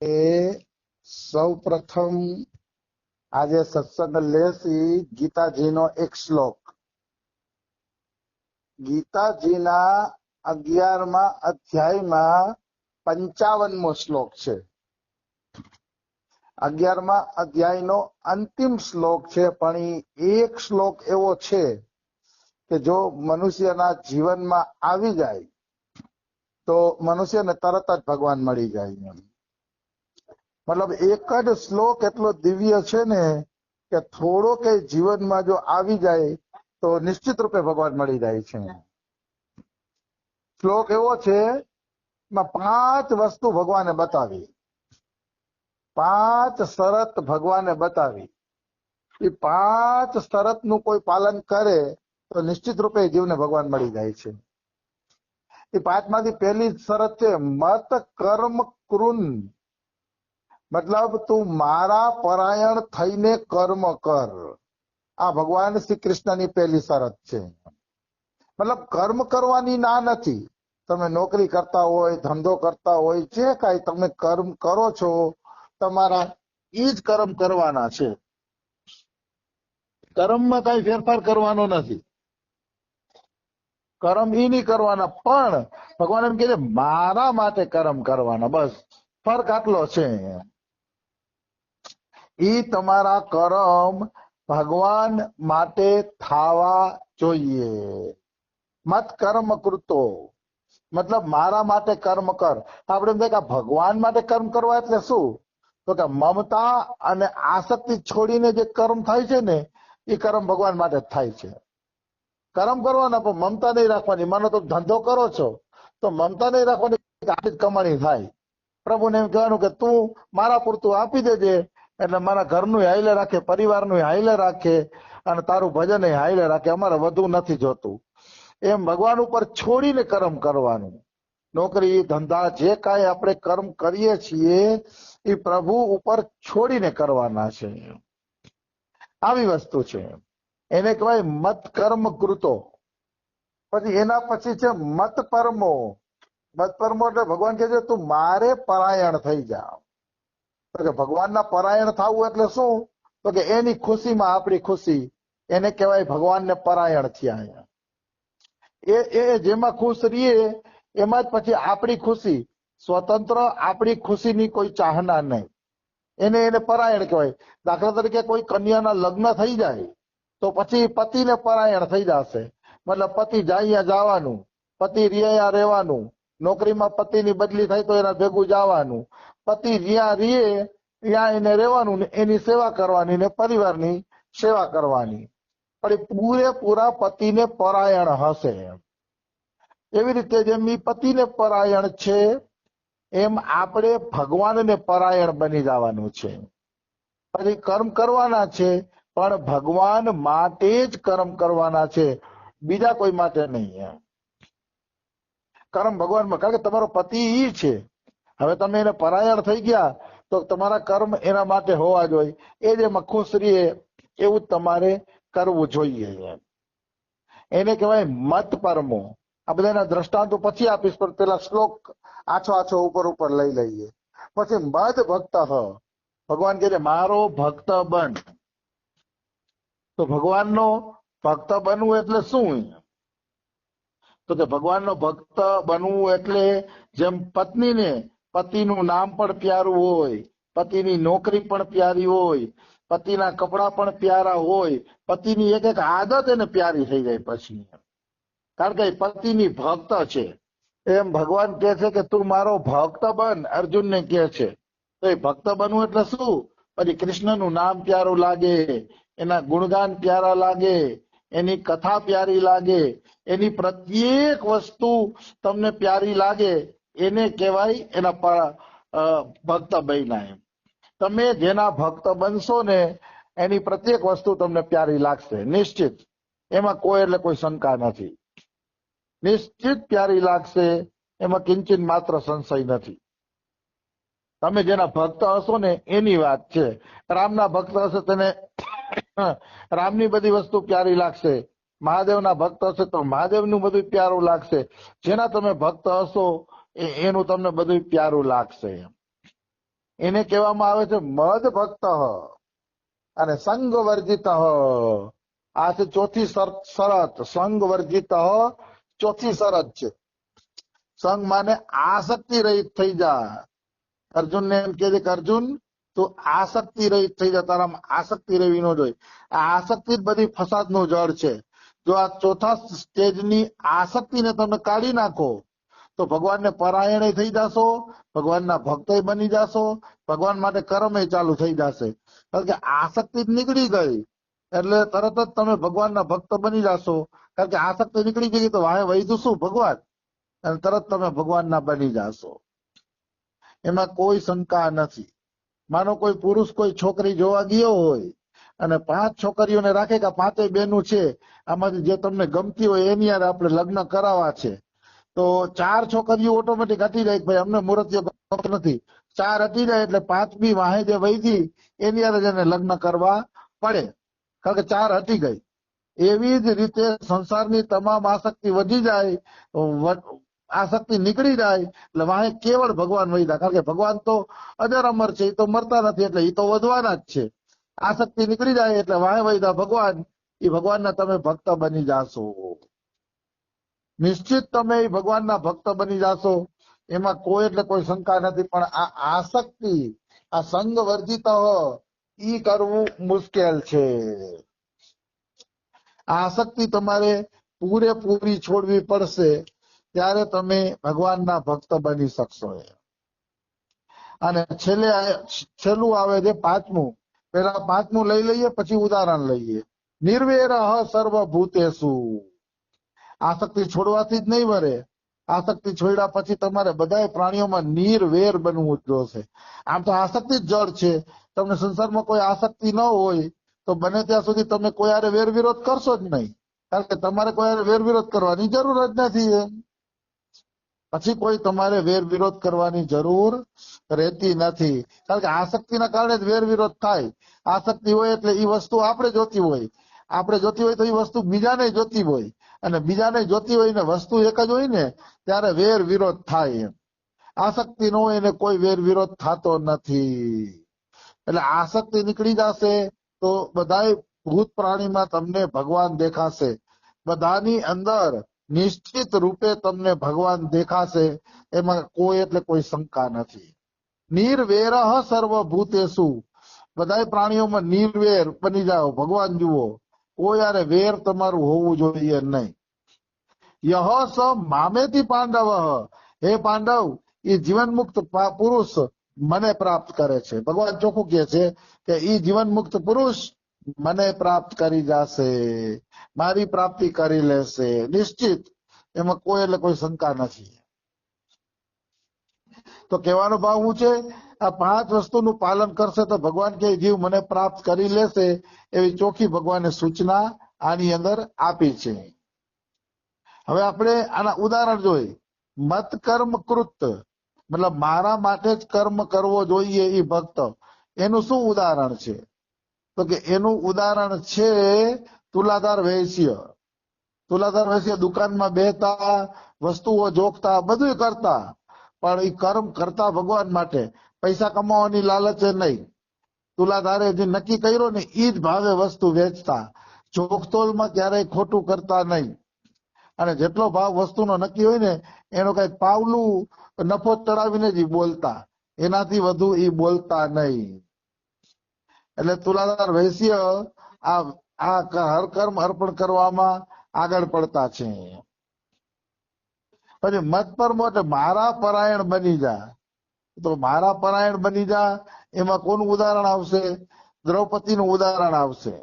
એ સૌ પ્રથમ આજે સત્સંગ લેસી ગીતાજીનો એક શ્લોક, ગીતાજીના 11મા અધ્યાયમાં 55મો શ્લોક છે. 11મા અધ્યાયનો અંતિમ શ્લોક છે, પણ એક શ્લોક એવો છે કે જો મનુષ્યના જીવનમાં આવી જાય તો મનુષ્યને તરત જ ભગવાન મળી જાય. મતલબ એક જ શ્લોક એટલો દિવ્ય છે ને કે થોડો કે જીવનમાં જો આવી જાય તો નિશ્ચિત રૂપે ભગવાન મળી જાય છે. શ્લોક એવો છે, 5 વસ્તુ ભગવાને બતાવી, 5 શરત ભગવાને બતાવી. એ 5 શરતનું કોઈ પાલન કરે તો નિશ્ચિત રૂપે જીવને ભગવાન મળી જાય છે. એ 5માંથી પહેલી શરત છે મત કર્મ કૃન, મતલબ તું મારા પરાયણ થઈને કર્મ કર. આ ભગવાન શ્રી કૃષ્ણની પહેલી શરત છે. મતલબ કર્મ કરવાની ના નથી. તમે નોકરી કરતા હોય, ધંધો કરતા હોય, જે કાંઈ તમે કર્મ કરો છો તમારા એ જ કર્મ કરવાના છે. કર્મમાં કઈ ફેરફાર કરવાનો નથી. કર્મ ઈ નહીં કરવાના, પણ ભગવાન એમ કહે છે મારા માટે કર્મ કરવાના. બસ ફરક આટલો છે. ઈ તમારા કર્મ ભગવાન માટે થવા જોઈએ. મત કર્મ કૃતો, મતલબ મારા માટે કર્મ કર. આપણે એમ થાય કે ભગવાન માટે કર્મ કરવા એટલે શું? તો કે મમતા અને આસક્તિ છોડીને જે કર્મ થાય છે ને એ કર્મ ભગવાન માટે જ થાય છે. કર્મ કરવાના પણ મમતા નહીં રાખવાની. માનો તો ધંધો કરો છો તો મમતા નહીં રાખવાની આટલી જ કમાણી થાય. પ્રભુને એમ કહેવાનું કે તું મારા પૂરતું આપી દેજે એટલે મારા ઘરનું હાઈલે રાખે, પરિવારનું હાઈલે રાખે અને તારું ભજન હાઈલે રાખે, અમારે વધુ નથી જોતું. એમ ભગવાન ઉપર છોડીને કર્મ કરવાનું. નોકરી ધંધા જે કાંઈ આપણે કર્મ કરીએ છીએ એ પ્રભુ ઉપર છોડીને કરવાના છે. આવી વસ્તુ છે, એને કહેવાય મત કર્મ કૃતો. પછી એના પછી છે મત પરમો. મત પરમો એટલે ભગવાન કહે છે તું મારે પરાયણ થઈ જા. તો કે ભગવાનના પરાયણ થવું એટલે શું? તો કે એની ખુશીમાં આપણી ખુશી, એને કહેવાય ભગવાનને પરાયણ થયા. એ જેમાં ખુશ રહીએ એમાં જ પછી આપણી ખુશી, સ્વતંત્ર આપણી ખુશીની કોઈ ચાહના નહીં, એને પરાયણ કહેવાય. દાખલા તરીકે કોઈ કન્યાના લગ્ન થઈ જાય તો પછી પતિને પરાયણ થઈ જશે. મતલબ પતિ જાય જવાનું, પતિ રહ્યા રહેવાનું, નોકરીમાં પતિની બદલી થાય તો એના ભેગું જવાનું, પતિ જ્યાં રીએ ત્યાં એને રહેવાનું ને એની સેવા કરવાની ને પરિવારની સેવા કરવાની. પણ એ પૂરેપૂરા પતિને પરાયણ હશે. એવી રીતે જેમ એ પતિને પરાયણ છે એમ આપણે ભગવાનને પરાયણ બની જવાનું છે. પછી કર્મ કરવાના છે પણ ભગવાન માટે જ કર્મ કરવાના છે, બીજા કોઈ માટે નહીં. કર્મ ભગવાનમાં, કારણ કે તમારો પતિ ઈ છે. હવે તમે એને પરાયણ થઈ ગયા તો તમારા કર્મ એના માટે હોવા જોઈએ. એ જેમાં ખુશ રહીએ એવું તમારે કરવું જોઈએ. એને કહેવાય મત પરમો. આ બધાના દ્રષ્ટાંતો પછી આપીશ, પણ પેલા શ્લોક આછો ઉપર લઈ લઈએ. પછી મદ ભક્ત, ભગવાન કહે છે મારો ભક્ત બન. તો ભગવાનનો ભક્ત બનવું એટલે શું? તો કે ભગવાનનો ભક્ત બનવું એટલે જેમ પત્નીને પતિનું નામ પણ પ્યારું હોય, પતિની નોકરી પણ પ્યારી હોય, પતિના કપડા પણ પ્યારા હોય, પતિની એક એક આદત એને પ્યારી થઈ જાય પછી, કારણ કે પતિની ભક્ત છે. એમ ભગવાન કહે છે કે તું મારો ભક્ત બન. અર્જુનને કહે છે. તો એ ભક્ત બનવું એટલે શું? પછી કૃષ્ણનું નામ પ્યારું લાગે, એના ગુણગાન પ્યારા લાગે, એની કથા પ્યારી લાગે, એની પ્રત્યેક વસ્તુ તમને પ્યારી લાગે, એને કહેવાય એના ભક્ત બન્યા. એમ તમે જેના ભક્ત બનશો ને એની પ્રત્યેક વસ્તુ તમને પ્યારી લાગશે, નિશ્ચિત. એમાં કોઈ એટલે કોઈ શંકા નથી. નિશ્ચિત પ્યારી લાગશે, એમાં કિંચિત માત્ર સંશય નથી. તમે જેના ભક્ત હશો ને એની વાત છે. રામના ભક્ત હશે તેને રામની બધી વસ્તુ પ્યારી લાગશે, મહાદેવના ભક્ત હશે તો મહાદેવનું બધું પ્યારું લાગશે. જેના તમે ભક્ત હશો એનું તમને બધું પ્યારું લાગશે. એને કહેવામાં આવે છે મદ ભક્ત અને સંગ વર્જિત. આ છે ચોથી શરત. સંગ વર્જિત ચોથી શરત છે. સંગ માને આસક્તિ રહિત થઈ જા. અર્જુનને એમ કહે છે કે અર્જુન તું આસક્તિ રહિત થઈ જા, તારામાં આસક્તિ રહેવી ન જોઈએ. આ આસક્તિ જ બધી ફસાદનું જળ છે. જો આ ચોથા સ્ટેજની આસક્તિને તમે કાઢી નાખો તો ભગવાનને પરાયણે થઈ જાશો, ભગવાનના ભક્ત બની જાશો, ભગવાન માટે કર્મ ચાલુ થઈ જશે. કારણ કે આસક્તિ જ નીકળી ગઈ એટલે તરત જ તમે ભગવાનના ભક્ત બની જાશો. કારણ કે આસક્તિ નીકળી ગઈ તો વાહે વૈધું શું? ભગવાન. અને તરત તમે ભગવાનના બની જાશો. એમાં કોઈ શંકા નથી. માનો કોઈ પુરુષ કોઈ છોકરી જોવા ગયો હોય અને 5 છોકરીઓને રાખે કે 5 બેનું છે, આમાંથી જે તમને ગમતી હોય એની યાર આપણે લગ્ન કરાવવા છે, તો 4 છોકરીઓ ઓટોમેટિક હટી જાય. ભાઈ અમને મુહૂર્તિયો ગમતો નથી. 4 હટી જાય એટલે 5મી વાહે જે વૈધી એની યાર એને લગ્ન કરવા પડે, કારણ કે 4 હટી ગઈ. એવી જ રીતે સંસારની તમામ આસક્તિ વધી જાય, આસક્તિ નીકળી જાય એટલે વાહે કેવળ ભગવાન વૈધા. કારણ કે ભગવાન તો અજર અમર છે, એ તો મરતા નથી એટલે એ તો વધવાના જ છે. આસક્તિ નીકળી જાય એટલે વાહે વૈધા ભગવાન. એ ભગવાનના તમે ભક્ત બની જાશો. નિશ્ચિત તમે એ ભગવાનના ભક્ત બની જાશો, એમાં કોઈ એટલે કોઈ શંકા નથી. પણ આ આસક્તિ, આ સંગ વર્જિત ઈ કરવું મુશ્કેલ છે. આસક્તિ તમારે પૂરેપૂરી છોડવી પડશે, ત્યારે તમે ભગવાનના ભક્ત બની શકશો. અને છેલ્લું આવે છે 5મું. પેલા 5મું લઈ લઈએ પછી ઉદાહરણ લઈએ. નિર્વેર સર્વભૂતેષુ. આસક્તિ છોડવાથી જ નહીં મરે. આસક્તિ છોડ્યા પછી તમારે બધા પ્રાણીઓમાં નિર્વેર બનવું જોશે. આમ તો આસક્તિ જ જળ છે. તમને સંસારમાં કોઈ આસક્તિ ન હોય તો બને ત્યાં સુધી તમે કોઈ હારે વેર વિરોધ કરશો જ નહીં. કારણ કે તમારે કોઈ હારે વેર વિરોધ કરવાની જરૂર જ નથી. પછી કોઈ તમારે વેર વિરોધ કરવાની જરૂર રહેતી નથી. કારણ કે આસક્તિના કારણે જ વેર વિરોધ થાય. આસક્તિ હોય એટલે એ વસ્તુ આપણે જોતી હોય, આપણે જોતી હોય તો એ વસ્તુ બીજાને જોતી હોય, અને બીજાને જોતી હોય ને વસ્તુ એક જ હોય ને ત્યારે વેર વિરોધ થાય. આસક્તિ ન હોય એને કોઈ વેર વિરોધ થતો નથી. એટલે આસક્તિ નીકળી જશે તો બધાય ભૂત પ્રાણીમાં તમને ભગવાન દેખાશે. બધાની અંદર નિશ્ચિત રૂપે તમને ભગવાન દેખાશે. એમાં કોઈ એટલે કોઈ શંકા નથી. નિર્વેર સર્વભૂતેષુ. બધા પ્રાણીઓમાં નિર્વેર બની જાઓ, ભગવાન જુઓ. કોઈ યારે વેર તમારું હોવું જોઈએ નહીં. યહ સ મામેતિ પાંડવ. હે પાંડવ, એ જીવન મુક્ત પુરુષ મને પ્રાપ્ત કરે છે. ભગવાન ચોખ્ખું કહે છે કે એ જીવન મુક્ત પુરુષ મને પ્રાપ્ત કરી જશે, મારી પ્રાપ્તિ કરી લેશે નિશ્ચિત. એમાં કોઈ એટલે કોઈ શંકા નથી. તો કહેવાનો ભાવ શું છે? આ 5 વસ્તુનું પાલન કરશે તો ભગવાન કે જીવ મને પ્રાપ્ત કરી લેશે, એવી ચોખ્ખી ભગવાને સૂચના આની અંદર આપી છે. હવે આપણે આના ઉદાહરણ જોઈએ. મત કર્મ કૃત, મતલબ મારા માટે જ કર્મ કરવો જોઈએ એ ભક્ત, એનું શું ઉદાહરણ છે? તો કે એનું ઉદાહરણ છે તુલાધાર વૈશ્ય. તુલાધાર વૈશ્ય દુકાનમાં બેહતા, વસ્તુઓ જોખતા, બધું કરતા, પણ એ કર્મ કરતા ભગવાન માટે, પૈસા કમાવાની લાલચે નહીં. તુલાધારે જે નક્કી કર્યો ને એ જ ભાવે વસ્તુ વેચતા, જોખતોલમાં ક્યારેય ખોટું કરતા નહીં. અને જેટલો ભાવ વસ્તુનો નક્કી હોય ને એનો કઈ પાવલું નફો ચડાવીને જ બોલતા, એનાથી વધુ એ બોલતા નહીં. એટલે તુલાધાર વૈશ્ય આ હર કર્મ અર્પણ કરવામાં આગળ પડતા છે. પછી મત પરમો એટલે મારા પરાયણ બની જા. તો મારા પરાયણ બની જા એમાં કોનું ઉદાહરણ આવશે? દ્રૌપદીનું ઉદાહરણ આવશે.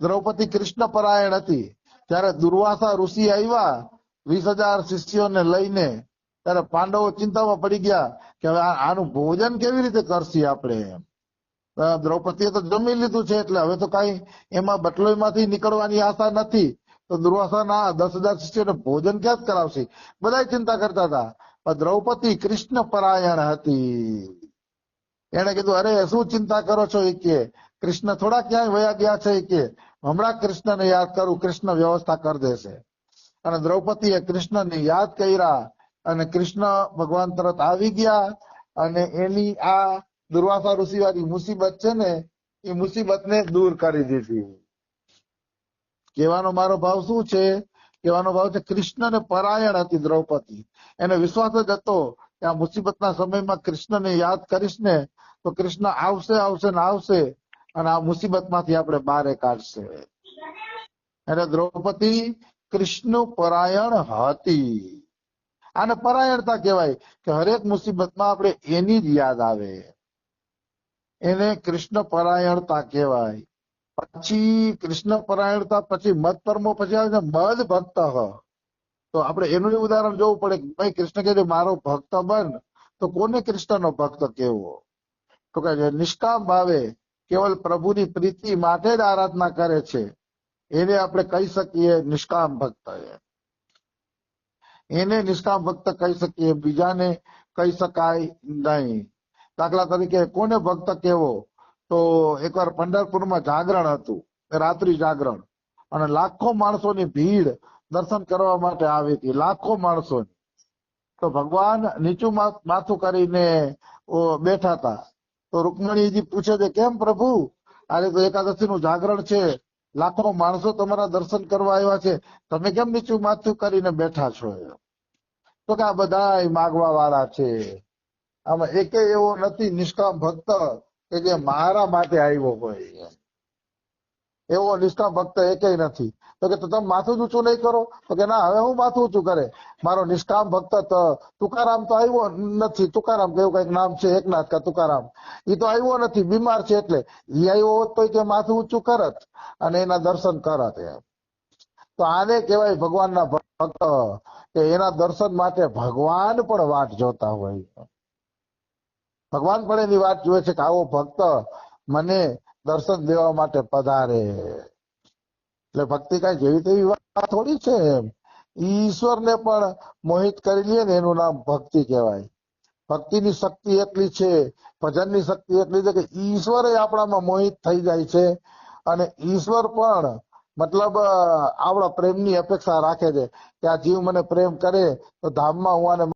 દ્રૌપદી કૃષ્ણ પરાયણ હતી. ત્યારે દુર્વાસા ઋષિ આવ્યા 20,000 શિષ્યોને લઈને, ત્યારે પાંડવો ચિંતામાં પડી ગયા કે હવે આનું ભોજન કેવી રીતે કરશી આપણે. દ્રૌપદીએ તો જમી લીધું છે એટલે હવે તો કઈ એમાં બટલોયમાંથી નીકળવાની આશા નથી. તો દુર્વાસાના 10,000 શિષ્યોને ભોજન ક્યાં જ કરાવશે? બધા ચિંતા કરતા હતા. પણ દ્રૌપદી કૃષ્ણ પરાયણ હતી. એને કીધું અરે શું ચિંતા કરો છો? એ કે કૃષ્ણ થોડા ક્યાંય વયા ગયા છે. એ કે હમણાં કૃષ્ણને યાદ કરું, કૃષ્ણ વ્યવસ્થા કરી દેશે. અને દ્રૌપદીએ કૃષ્ણને યાદ કર્યા અને કૃષ્ણ ભગવાન તરત આવી ગયા. અને એની આ દુર્વાસા ઋષિ વાળી મુસીબત છે ને એ મુસીબતને દૂર કરી દીધી. કહેવાનો મારો ભાવ શું છે? કહેવાનો ભાવ છે કૃષ્ણને પરાયણ હતી દ્રૌપદી. એને વિશ્વાસ જ હતો કે આ મુસીબતના સમયમાં કૃષ્ણને યાદ કરીશ ને તો કૃષ્ણ આવશે આવશે ને આવશે અને આ મુસીબતમાંથી આપણે બહાર કાઢશે. એટલે દ્રૌપદી કૃષ્ણ પરાયણ હતી. આને પરાયણતા કહેવાય કે હરેક મુસીબતમાં આપણે એની જ યાદ આવે, એને કૃષ્ણ પરાયણતા કહેવાય. પછી કૃષ્ણ પરાયણતા પછી મત પરમો પછી આવે છે મદ ભક્ત. તો આપણે એનું ઉદાહરણ જોવું પડે કે ભાઈ કૃષ્ણ કહે મારો ભક્ત બન, તો કોને કૃષ્ણનો ભક્ત કેવો? તો કે નિષ્કામ ભાવે કેવલ પ્રભુની પ્રીતિ માટે જ આરાધના કરે છે એને આપણે કહી શકીએ નિષ્કામ ભક્ત. એને નિષ્કામ ભક્ત કહી શકીએ, બીજાને કહી શકાય નહીં. દાખલા તરીકે કોને ભક્ત કેવો? તો એકવાર પંઢરપુરમાં જાગરણ હતું, રાત્રિ જાગરણ, અને લાખો માણસોની ભીડ દર્શન કરવા માટે આવી હતી, લાખો માણસોની. તો ભગવાન નીચું માથું કરીને બેઠા હતા. તો રૂકમણીજી પૂછે છે કેમ પ્રભુ, આજે તો એકાદશી નું જાગરણ છે, લાખો માણસો તમારા દર્શન કરવા આવ્યા છે, તમે કેમ નીચું માથું કરીને બેઠા છો? તો કે આ બધા માગવા વાળા છે, આમાં એકે એવો નથી નિષ્કામ ભક્ત કે જે મારા માટે આવ્યો હોય. એવો નિષ્કામ ભક્ત એકેય નથી. તો કે તમે માથું જ ઊંચું નહીં કરો? તો કે ના, હવે હું માથું ઊંચું કરે? મારો નિષ્કામ ભક્ત તુકારામ તો આવ્યો નથી. તુકારામ કેવું કઈક નામ છે, એકનાથ કા તુકારામ, એ તો આવ્યો નથી, બીમાર છે. એટલે એ આવ્યો હોત તો કે માથું ઊંચું કરત અને એના દર્શન કરત. તો આને કહેવાય ભગવાનના ભક્ત, કે એના દર્શન માટે ભગવાન પણ વાટ જોતા હોય. ભગવાન પણ એની વાત જોવે છે કે આવો ભક્ત મને દર્શન દેવા માટે પધારે. એટલે ભક્તિ કઈ જેવી તેવી વાત થોડી છે. ઈશ્વરને પણ મોહિત કરી લે ને એનું નામ ભક્તિ કહેવાય. ભક્તિની શક્તિ એટલી છે, ભજનની શક્તિ એટલી છે કે ઈશ્વર આપણામાં મોહિત થઈ જાય છે, અને ઈશ્વર પણ મતલબ આપણા પ્રેમની અપેક્ષા રાખે છે કે આ જીવ મને પ્રેમ કરે તો ધામમાં હું આને